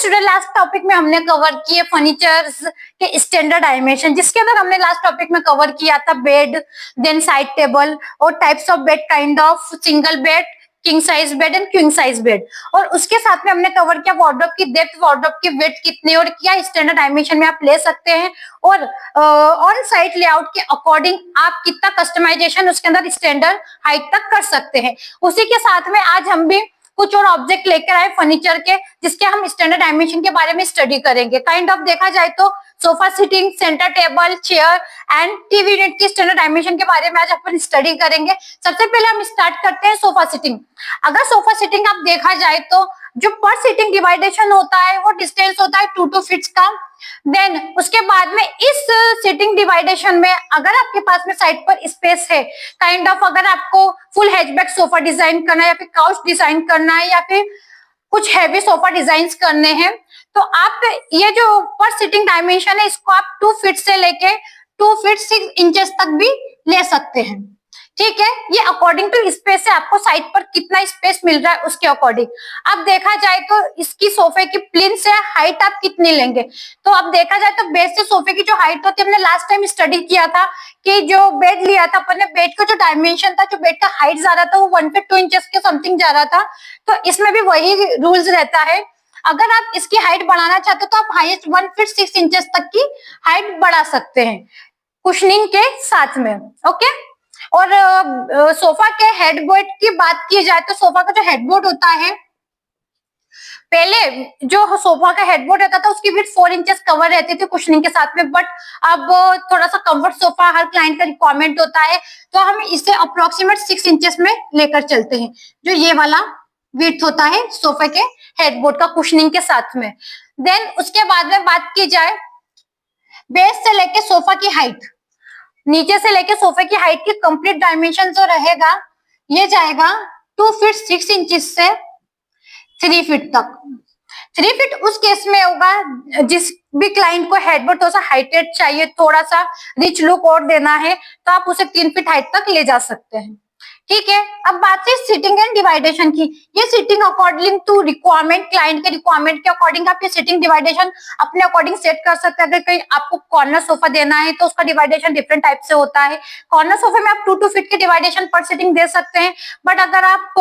Student last topic में हमने cover किए फर्नीचर्स के स्टैंडर्ड डायमेंशन, जिसके अंदर हमने लास्ट टॉपिक में कवर किया था बेड, देन साइड टेबल और types of bed, kind of single bed, king size bed and queen size bed. और उसके साथ में हमने कवर किया वार्डरोब की डेप्थ, वार्डरोब की विड्थ कितनी और क्या स्टैंडर्ड डायमेंशन में आप ले सकते हैं, और ऑन साइट लेआउट के अकॉर्डिंग आप कितना कस्टमाइजेशन उसके अंदर स्टैंडर्ड हाइट तक कर सकते हैं। उसी के साथ में आज हम भी कुछ और ऑब्जेक्ट लेकर आए फर्नीचर के, जिसके हम स्टैंडर्ड डायमेंशन के बारे में स्टडी करेंगे। काइंड ऑफ देखा जाए तो sofa seating, centre table, chair and TV unit की स्टैंडर्ड डायमेंशन के बारे में आज अपन स्टडी करेंगे। सबसे पहले हम स्टार्ट करते हैं सोफा सीटिंग। अगर सोफा सीटिंग आप देखा जाए तो जो पर सीटिंग डिवाइडेशन होता है वो डिस्टेंस होता है 2 फीट का। देन उसके बाद में इस सीटिंग डिवाइडेशन में अगर आपके पास में साइड पर स्पेस है, काइंड ऑफ अगर आपको फुल हैचबैक सोफा डिजाइन करना है या फिर काउच डिजाइन करना है या फिर कुछ हैवी सोफा डिजाइन करने हैं, तो आप ये जो पर सीटिंग डायमेंशन है इसको आप 2 फीट से लेके 2 फीट 6 इंचेस तक भी ले सकते हैं। ठीक है, ये अकॉर्डिंग टू स्पेस है, आपको साइड पर कितना स्पेस मिल रहा है उसके अकॉर्डिंग। अब देखा जाए तो इसकी सोफे की प्लिंथ से हाइट आप कितनी लेंगे, तो अब देखा जाए तो बेड से सोफे की जो हाइट होती है, हमने लास्ट टाइम स्टडी किया था कि जो बेड लिया था अपन ने, बेड का जो डायमेंशन था, जो बेड का हाइट जा रहा था वो 1 फीट 2 इंचेस के समथिंग जा रहा था। तो इसमें भी वही रूल्स रहता है, अगर आप इसकी हाइट बढ़ाना चाहते हो तो आप हाईएस्ट 1 फीट 6 इंचेस तक की हाइट बढ़ा सकते हैं कुशनिंग के साथ में। ओके, और सोफा के हेडबोर्ड की बात की जाए तो सोफा का जो हेडबोर्ड होता है, पहले जो सोफा का हेडबोर्ड रहता था उसकी विड्थ 4 इंचेस कवर रहती थी कुशनिंग के साथ में, बट अब थोड़ा सा कंफर्ट सोफा हर क्लाइंट का रिक्वायरमेंट होता है, तो हम इसे अप्रोक्सीमेट 6 इंचेस में लेकर चलते हैं, जो ये वाला विड्थ होता है सोफे के हेडबोर्ड का कुशनिंग के साथ में। देन उसके बाद में बात की जाए बेस से लेके सोफा की हाइट, नीचे से लेके सोफे की हाइट की कंप्लीट डायमेंशन जो रहेगा ये जाएगा 2 फीट 6 इंचेस से 3 फीट तक। 3 फीट उस केस में होगा जिस भी क्लाइंट को हेडबोर्ड थोड़ा सा हाइटेड चाहिए, थोड़ा सा रिच लुक और देना है, तो आप उसे 3 फीट हाइट तक ले जा सकते हैं। ठीक है, अब बात है सीटिंग एंड डिवाइडेशन की। ये seating according to requirement, client के रिक्वायरमेंट के अकॉर्डिंग आप ये सीटिंग डिवाइडेशन अपने अकॉर्डिंग सेट कर सकते हैं। अगर कहीं आपको कॉर्नर सोफा देना है तो उसका डिवाइडेशन डिफरेंट टाइप से होता है। कॉर्नर सोफे में आप 2 फीट के डिवाइडेशन पर सीटिंग दे सकते हैं, बट अगर आप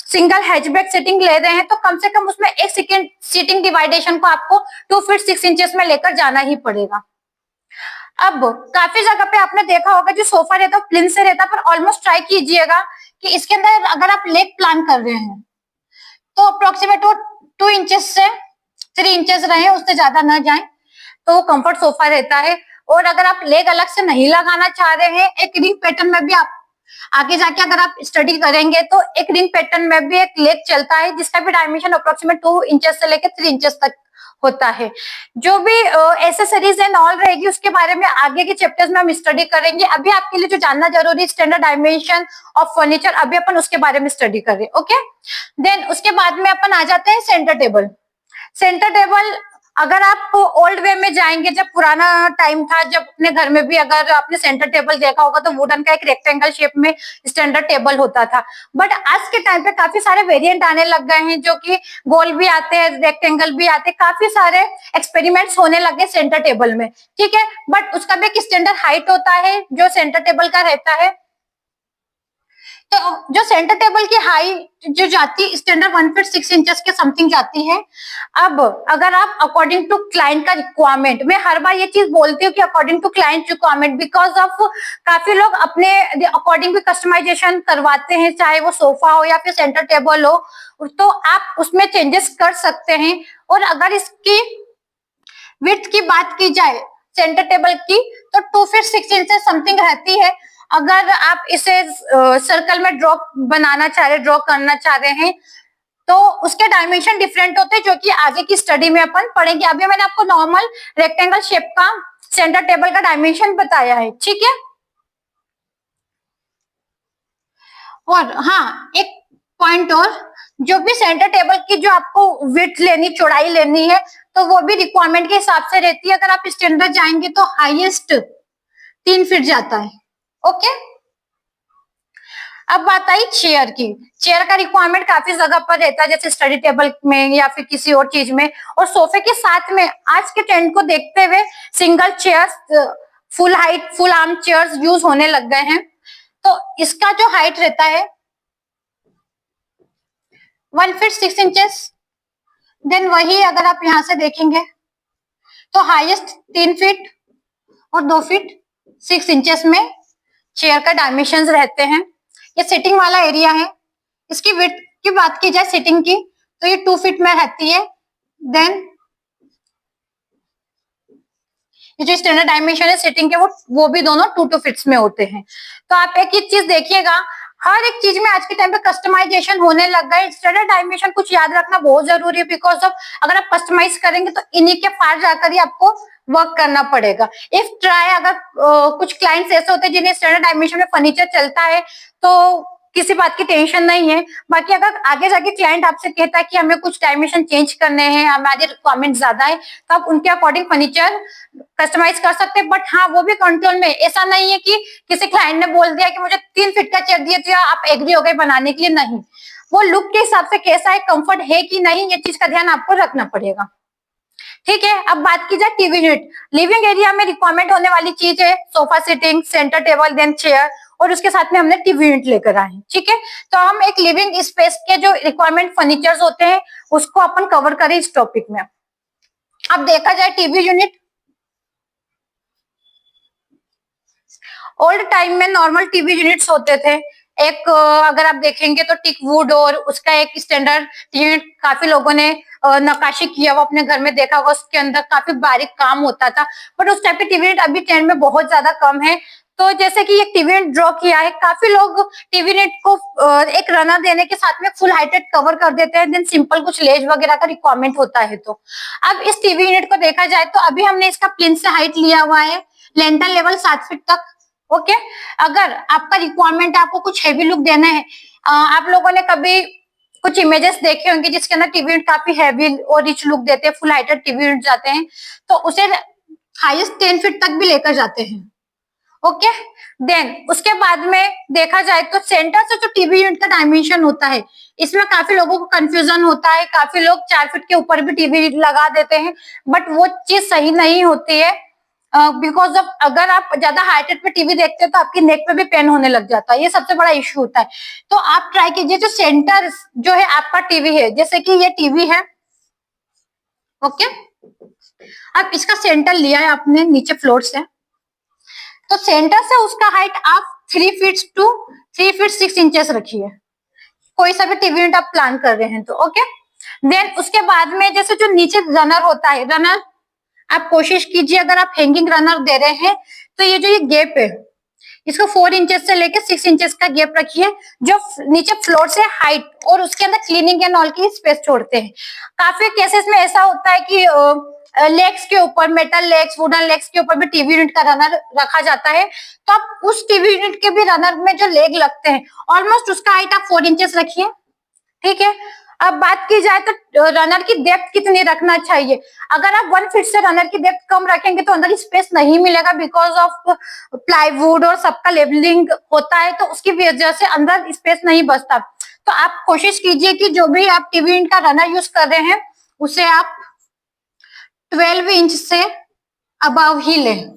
सिंगल हैचबैक सीटिंग ले रहे हैं तो कम से कम उसमें एक सेकेंड सीटिंग डिवाइडेशन को आपको 2 फीट 6 इंचेस में लेकर जाना ही पड़ेगा। अब काफी जगह पे आपने देखा होगा जो सोफा रहता है प्लिंथ से रहता है, पर ऑलमोस्ट ट्राई कीजिएगा कि इसके अंदर अगर आप लेग प्लान कर रहे हैं तो अप्रोक्सीमेट वो 2 इंचेस से 3 इंचेस रहे, उससे ज्यादा ना जाए, तो वो कंफर्ट सोफा रहता है। और अगर आप लेग अलग से नहीं लगाना चाह रहे हैं, एक रिंग पैटर्न में भी आप आगे जाके अगर आप स्टडी करेंगे तो एक रिंग पैटर्न में भी एक लेग चलता है जिसका भी डायमेंशन अप्रोक्सीमेट 2 इंचेस से लेकर 3 इंचेस तक होता है। जो भी एसेसरीज एंड ऑल रहेगी उसके बारे में आगे के चैप्टर्स में हम स्टडी करेंगे। अभी आपके लिए जो जानना जरूरी है स्टैंडर्ड डायमेंशन ऑफ फर्नीचर, अभी अपन उसके बारे में स्टडी करें। ओके, देन उसके बाद में अपन आ जाते हैं सेंटर टेबल। सेंटर टेबल अगर आप ओल्ड वे में जाएंगे, जब पुराना टाइम था, जब अपने घर में भी अगर आपने सेंटर टेबल देखा होगा तो वुडन का एक रेक्टेंगल शेप में स्टैंडर्ड टेबल होता था, बट आज के टाइम पे काफी सारे वेरिएंट आने लग गए हैं, जो कि गोल भी आते हैं, रेक्टेंगल भी आते हैं, काफी सारे एक्सपेरिमेंट्स होने लगे सेंटर टेबल में। ठीक है, बट उसका भी एक स्टैंडर्ड हाइट होता है जो सेंटर टेबल का रहता है। तो जो सेंटर टेबल की हाइट जो जाती है स्टैंडर्ड 1 फीट 6 इंचेस के समथिंग जाती है। अब अगर आप अकॉर्डिंग टू क्लाइंट का रिक्वायरमेंट, मैं हर बार ये चीज बोलती हूँ कि according to client requirement, because of काफी लोग अपने अकॉर्डिंग भी कस्टमाइजेशन करवाते हैं, चाहे वो सोफा हो या फिर सेंटर टेबल हो, तो आप उसमें चेंजेस कर सकते हैं। और अगर इसकी विड्थ की बात की जाए सेंटर टेबल की तो 2 फीट 6 इंचेस समथिंग रहती है। अगर आप इसे सर्कल में ड्रॉ करना चाह रहे हैं तो उसके डायमेंशन डिफरेंट होते हैं, जो कि आगे की स्टडी में अपन पढ़ेंगे। अभी मैंने आपको नॉर्मल रेक्टेंगल शेप का सेंटर टेबल का डायमेंशन बताया है। ठीक है, और हाँ एक पॉइंट और, जो भी सेंटर टेबल की जो आपको विड्थ लेनी, चौड़ाई लेनी है, तो वो भी रिक्वायरमेंट के हिसाब से रहती है। अगर आप स्टैंडर्ड जाएंगे तो हाईएस्ट 3 फीट जाता है। ओके, अब बात आई चेयर की। चेयर का रिक्वायरमेंट काफी जगह पर रहता है, जैसे स्टडी टेबल में या फिर किसी और चीज में। और सोफे के साथ में आज के ट्रेंड को देखते हुए single chairs, full height, full arm chairs use होने लग गए हैं। तो इसका जो हाइट रहता है 1 फीट 6 इंचेस। देन वही अगर आप यहां से देखेंगे तो हाईएस्ट 3 फीट और 2 फीट 6 इंचेस में चेयर का डायमेंशन रहते हैं। ये सिटिंग वाला एरिया है। इसकी विड्थ की बात की जाए सिटिंग की, तो ये 2 फीट में रहती है। देन ये जो स्टैंडर्ड डायमेंशन है सिटिंग के, वो भी दोनों 2 फीट्स में होते हैं। तो आप एक ही चीज देखिएगा, हर एक चीज में आज के टाइम पे कस्टमाइजेशन होने लग गए। स्टैंडर्ड डायमेंशन कुछ याद रखना बहुत जरूरी है, बिकॉज ऑफ अगर आप कस्टमाइज करेंगे तो इन्हीं के पार जाकर ही आपको वर्क करना पड़ेगा। इफ ट्राई अगर कुछ क्लाइंट्स ऐसे होते हैं जिन्हें स्टैंडर्ड डायमेंशन में फर्नीचर चलता है तो किसी बात की टेंशन नहीं है। बाकी अगर आगे जाके क्लाइंट आपसे कहता है कि हमें कुछ डायमेंशन चेंज करने हैं, हमारे रिक्वायरमेंट ज्यादा है, तो आप उनके अकॉर्डिंग फर्नीचर कस्टमाइज कर सकते हैं। बट हाँ, वो भी कंट्रोल में। ऐसा नहीं है कि किसी क्लाइंट ने बोल दिया कि मुझे 3 फीट का चेयर दिया तो आप एग्री हो गए बनाने के लिए, नहीं। वो लुक के हिसाब से कैसा है, कंफर्ट है कि नहीं, ये चीज का ध्यान आपको रखना पड़ेगा। ठीक है, अब बात की जाए टीवी यूनिट। लिविंग एरिया में रिक्वायरमेंट होने वाली चीज है sofa seating, centre table, then chair, और उसके साथ में हमने टीवी यूनिट लेकर आए हैं। ठीक है, तो हम एक लिविंग स्पेस के जो रिक्वायरमेंट फर्नीचर्स होते हैं उसको अपन कवर करें इस टॉपिक में। अब देखा जाए टीवी यूनिट, ओल्ड टाइम में नॉर्मल टीवी यूनिट्स होते थे। एक अगर आप देखेंगे तो टिक वुड और उसका एक स्टैंडर्ड यूनिट काफी लोगों ने नक्काशी किया हुआ अपने घर में देखा होगा, उसके अंदर काफी बारीक काम होता था। बट उस टाइप के टीवी यूनिट अभी ट्रेंड में बहुत ज्यादा कम है। तो जैसे कि एक टीवी यूनिट ड्रॉ किया है, काफी लोग टीवी यूनिट को एक रनर देने के साथ में फुल हाइटेड कवर कर देते हैं, देन सिंपल कुछ लेज वगैरह का रिक्वायरमेंट होता है। तो अब इस टीवी यूनिट को देखा जाए तो अभी हमने इसका प्लिंथ से हाइट लिया हुआ है लेंटर लेवल 7 फीट तक। ओके, अगर आपका रिक्वायरमेंट है, आपको कुछ हेवी लुक देना है, आप लोगों ने कभी कुछ इमेजेस देखे होंगे जिसके अंदर टीवी यूनिट काफी हैवी और रिच लुक देते हैं, फुल हाइटेड टीवी यूनिट जाते हैं, तो उसे हाईएस्ट 10 फीट तक भी लेकर जाते हैं। ओके, देन उसके बाद में देखा जाए तो सेंटर से जो टीवी यूनिट का डायमेंशन होता है, इसमें काफी लोगों को कंफ्यूजन होता है। काफी लोग 4 फीट के ऊपर भी टीवी लगा देते हैं, बट वो चीज सही नहीं होती है। बिकॉज ऑफ अगर आप ज्यादा हाइटेड पे टीवी देखते हैं तो आपकी नेक पे भी पेन होने लग जाता है, ये सबसे बड़ा इश्यू होता है। तो आप ट्राई कीजिए जो सेंटर जो है आपका टीवी है, जैसे कि ये टीवी है। ओके, अब इसका सेंटर लिया है आपने नीचे फ्लोर से, तो सेंटर से उसका हाइट आप 3 फीट टू 3 फीट 6 इंचेस रखिए, कोई सा भी टीवी यूनिट आप प्लान कर रहे हैं तो। ओके, देन उसके बाद में जैसे जो नीचे रनर होता है, रनर आप कोशिश कीजिए अगर आप हैंगिंग रनर दे रहे हैं तो ये गैप है इसको 4 इंचेस से लेकर 6 इंचेस का गैप रखिए, जो नीचे फ्लोर से हाइट और उसके अंदर क्लीनिंग एंड ऑल की स्पेस छोड़ते हैं। काफी केसेस में ऐसा होता है कि लेग्स के ऊपर, मेटल लेग्स, वुडन लेग्स के ऊपर भी टीवी यूनिट का रनर रखा जाता है, तो आप उस टीवी यूनिट के भी रनर में जो लेग लगते हैं ऑलमोस्ट उसका हाइट आप 4 इंचेस रखिए। ठीक है, अब बात की जाए तो रनर की डेप्थ कितनी रखना चाहिए। अगर आप 1 फीट से रनर की डेप्थ कम रखेंगे तो अंदर स्पेस नहीं मिलेगा, बिकॉज ऑफ प्लाईवुड और सबका लेवलिंग होता है, तो उसकी वजह से अंदर स्पेस नहीं बचता। तो आप कोशिश कीजिए कि जो भी आप टीवी यूनिट का रनर यूज कर रहे हैं उसे आप 12 इंच से अबव ही लें।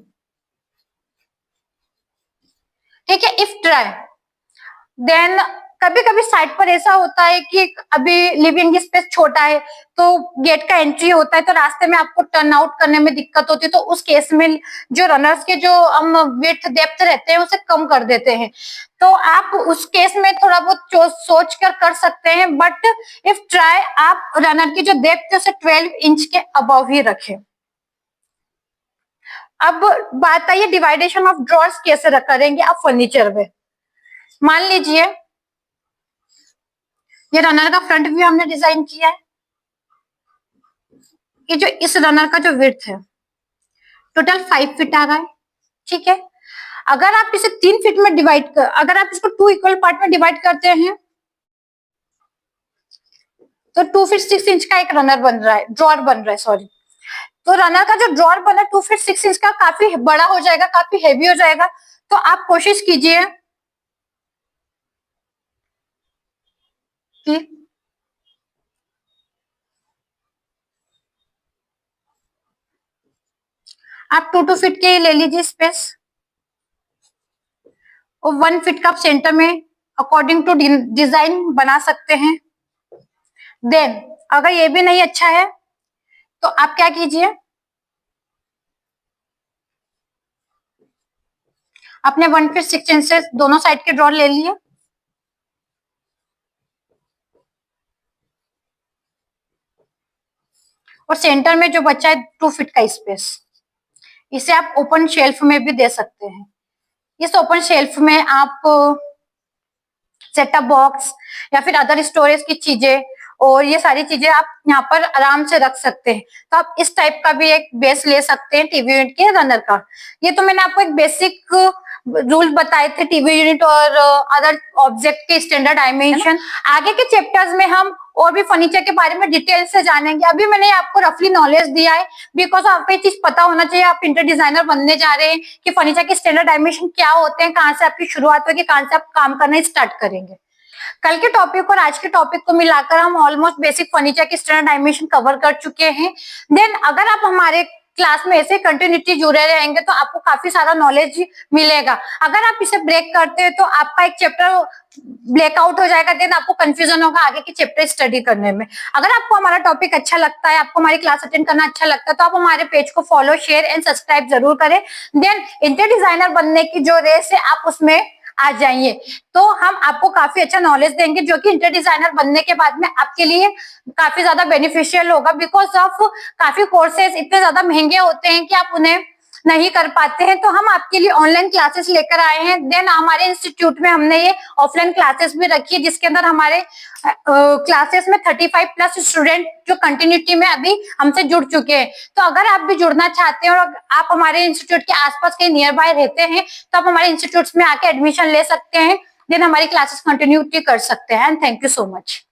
ठीक है, इफ ट्राई, देन कभी कभी साइड पर ऐसा होता है कि अभी लिविंग स्पेस छोटा है तो गेट का एंट्री होता है, तो रास्ते में आपको टर्न आउट करने में दिक्कत होती है, तो उस केस में जो रनर्स के जो हम विड्थ डेप्थ रहते हैं उसे कम कर देते हैं। तो आप उस केस में थोड़ा बहुत सोच कर सकते हैं, बट इफ ट्राई आप रनर की जो डेप्थ है उसे 12 इंच के अबव ही रखें। अब बात आई है डिवाइडेशन ऑफ ड्रॉर्स कैसे करेंगे आप फर्नीचर में। मान लीजिए ये रनर का फ्रंट व्यू हमने डिजाइन किया है, ये जो इस रनर का जो विड्थ है टोटल 5 फीट आ रहा है। ठीक है, अगर आप इसे 3 फीट में डिवाइड कर, अगर आप इसको 2 इक्वल पार्ट में डिवाइड करते हैं तो 2 फीट 6 इंच का एक रनर बन रहा है, ड्रॉर बन रहा है, सॉरी। तो रनर का जो ड्रॉर बना 2 फीट 6 इंच का काफी बड़ा हो जाएगा, काफी हैवी हो जाएगा। तो आप कोशिश कीजिए की। आप 2-2 फीट के ले लीजिए स्पेस, और 1 फीट का आप सेंटर में अकॉर्डिंग टू डिजाइन बना सकते हैं। देन अगर ये भी नहीं अच्छा है तो आप क्या कीजिए, अपने 1 फीट 6 इंचेस दोनों साइड के ड्रॉ ले लिए, और सेंटर में जो बचा है 2 फीट का स्पेस, इसे आप ओपन शेल्फ में भी दे सकते हैं। इस ओपन शेल्फ में आप सेटअप बॉक्स या फिर अदर स्टोरेज की चीजें और ये सारी चीजें आप यहाँ पर आराम से रख सकते हैं। तो आप इस टाइप का भी एक बेस ले सकते हैं टीवी यूनिट के रनर का। ये तो मैंने आपको एक बेसिक रूल बताए थे टीवी यूनिट और अदर ऑब्जेक्ट के स्टैंडर्ड डायमेंशन। आगे के चैप्टर्स में हम और भी फर्नीचर के बारे में डिटेल से जानेंगे। अभी मैंने आपको रफली नॉलेज दिया है बिकॉज आपको ये चीज पता होना चाहिए, आप इंटर डिजाइनर बनने जा रहे हैं कि फर्नीचर के स्टैंडर्ड डायमेंशन क्या होते हैं, कहाँ से आपकी शुरुआत होगी, कहाँ से आप काम करना स्टार्ट करेंगे। कल के टॉपिक और आज के टॉपिक को मिलाकर हम ऑलमोस्ट बेसिक फर्नीचर के स्टैंडर्ड डायमेंशन कवर कर चुके हैं। देन अगर आप हमारे क्लास में ऐसे कंटिन्यूटी जुड़े रहेंगे तो आपको काफी सारा नॉलेज मिलेगा। अगर आप इसे ब्रेक करते हैं तो आपका एक चैप्टर ब्लैकआउट हो जाएगा, देन आपको कंफ्यूजन होगा आगे के चैप्टर स्टडी करने में। अगर आपको हमारा टॉपिक अच्छा लगता है, आपको हमारी क्लास अटेंड करना अच्छा लगता है, तो आप हमारे पेज को फॉलो, शेयर एंड सब्सक्राइब जरूर करें। देन इंटीरियर डिजाइनर बनने की जो रेस है आप उसमें आ जाइए, तो हम आपको काफी अच्छा नॉलेज देंगे जो कि इंटीरियर डिजाइनर बनने के बाद में आपके लिए काफी ज्यादा बेनिफिशियल होगा। बिकॉज ऑफ काफी कोर्सेज इतने ज्यादा महंगे होते हैं कि आप उन्हें नहीं कर पाते हैं, तो हम आपके लिए ऑनलाइन क्लासेस लेकर आए हैं। देन हमारे इंस्टीट्यूट में हमने ये ऑफलाइन क्लासेस भी रखी है जिसके अंदर हमारे क्लासेस में 35+ स्टूडेंट जो कंटिन्यूटी में अभी हमसे जुड़ चुके हैं। तो अगर आप भी जुड़ना चाहते हैं और आप हमारे इंस्टीट्यूट के आसपास के नियर बाय रहते हैं तो आप हमारे इंस्टीट्यूट में आके एडमिशन ले सकते हैं। देन हमारी क्लासेस कंटिन्यूटी कर सकते हैं। And thank you so much.